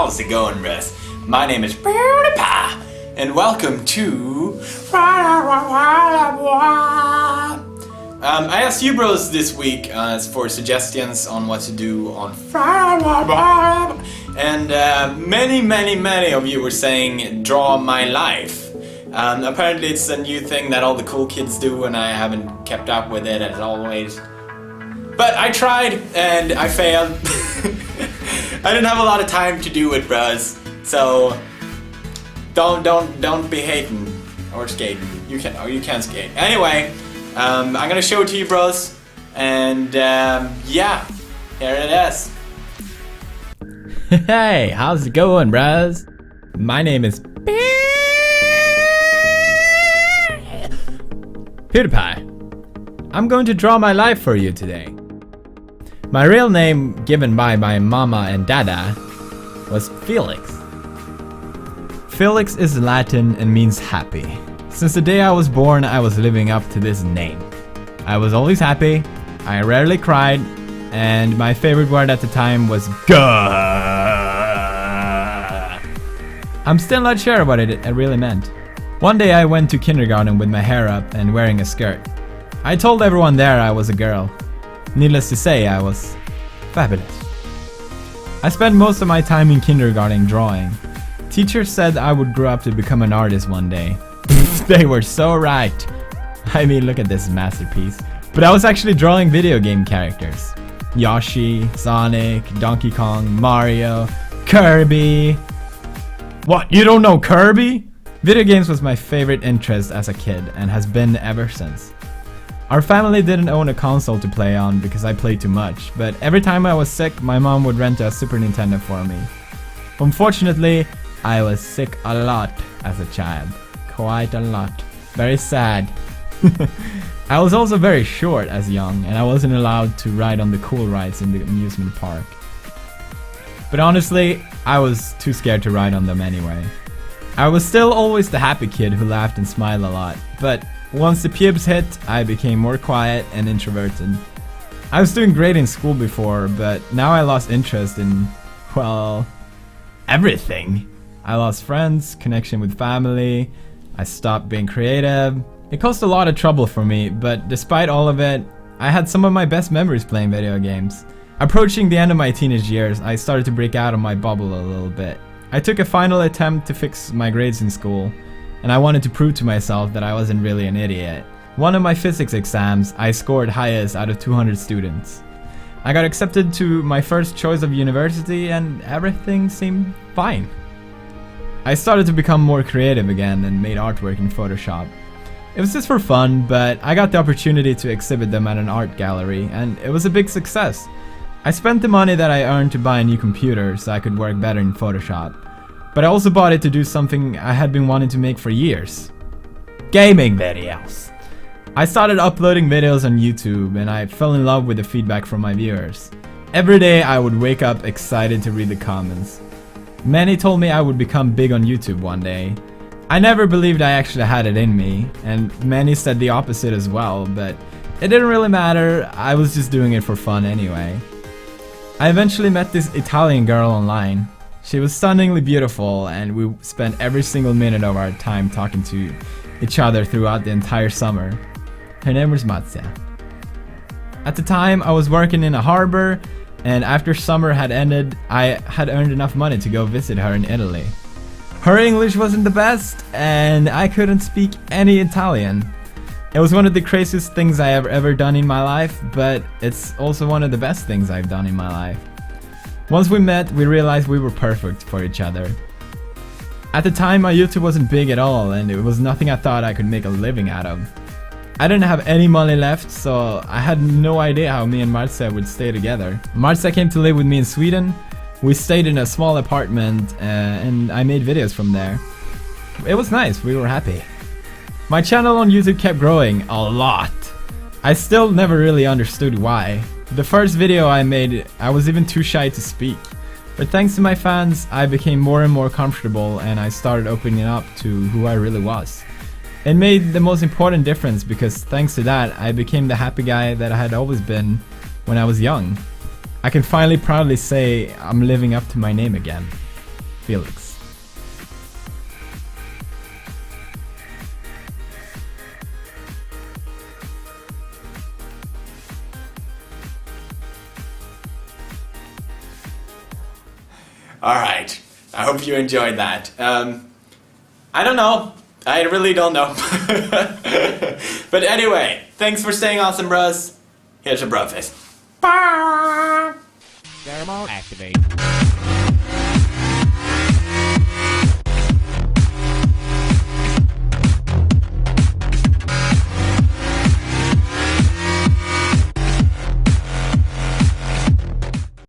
how's it going, Bros? My name is PewDiePie, and welcome to... I asked you bros this week for suggestions on what to do on and many of you were saying draw my life. Apparently it's a new thing that all the cool kids do and I haven't kept up with it as always. But I tried and I failed. I didn't have a lot of time to do it, bros. So don't be hating or skating. You can skate. Anyway, I'm gonna show it to you, bros. And yeah, here it is. Hey, how's it going, bros? My name is PewDiePie. I'm going to draw my life for you today. My real name, given by my mama and dada, was Felix. Felix is Latin and means happy. Since the day I was born, I was living up to this name. I was always happy, I rarely cried, and my favorite word at the time was "gah." I'm still not sure what it really meant. One day I went to kindergarten with my hair up and wearing a skirt. I told everyone there I was a girl. Needless to say, I was fabulous. I spent most of my time in kindergarten drawing. Teachers said I would grow up to become an artist one day. They were so right. I mean, look at this masterpiece. But I was actually drawing video game characters. Yoshi, Sonic, Donkey Kong, Mario, Kirby. What, you don't know Kirby? Video games was my favorite interest as a kid and has been ever since. Our family didn't own a console to play on because I played too much, but every time I was sick, my mom would rent a Super Nintendo for me. Unfortunately, I was sick a lot as a child. Quite a lot. Very sad. I was also very short as young, and I wasn't allowed to ride on the cool rides in the amusement park. But honestly, I was too scared to ride on them anyway. I was still always the happy kid who laughed and smiled a lot, but once the pubes hit, I became more quiet and introverted. I was doing great in school before, but now I lost interest in, well, everything. I lost friends, connection with family, I stopped being creative. It caused a lot of trouble for me, but despite all of it, I had some of my best memories playing video games. Approaching the end of my teenage years, I started to break out of my bubble a little bit. I took a final attempt to fix my grades in school, and I wanted to prove to myself that I wasn't really an idiot. One of my physics exams, I scored highest out of 200 students. I got accepted to my first choice of university and everything seemed fine. I started to become more creative again and made artwork in Photoshop. It was just for fun, but I got the opportunity to exhibit them at an art gallery and it was a big success. I spent the money that I earned to buy a new computer so I could work better in Photoshop. But I also bought it to do something I had been wanting to make for years. Gaming videos. I started uploading videos on YouTube and I fell in love with the feedback from my viewers. Every day I would wake up excited to read the comments. Many told me I would become big on YouTube one day. I never believed I actually had it in me, and many said the opposite as well, but it didn't really matter, I was just doing it for fun anyway. I eventually met this Italian girl online. She was stunningly beautiful and we spent every single minute of our time talking to each other throughout the entire summer. Her name was Marzia. At the time I was working in a harbor and after summer had ended I had earned enough money to go visit her in Italy. Her English wasn't the best and I couldn't speak any Italian. It was one of the craziest things I have ever done in my life, but it's also one of the best things I've done in my life. Once we met, we realized we were perfect for each other. At the time, my YouTube wasn't big at all, and it was nothing I thought I could make a living out of. I didn't have any money left, so I had no idea how me and Marzia would stay together. Marzia came to live with me in Sweden. We stayed in a small apartment, and I made videos from there. It was nice, we were happy. My channel on YouTube kept growing a lot. I still never really understood why. The first video I made, I was even too shy to speak. But thanks to my fans, I became more and more comfortable and I started opening up to who I really was. It made the most important difference because thanks to that, I became the happy guy that I had always been when I was young. I can finally proudly say I'm living up to my name again. Felix. Alright, I hope you enjoyed that. I don't know. I really don't know. But anyway, thanks for staying awesome, bros. Here's your bro face. Thermal activate.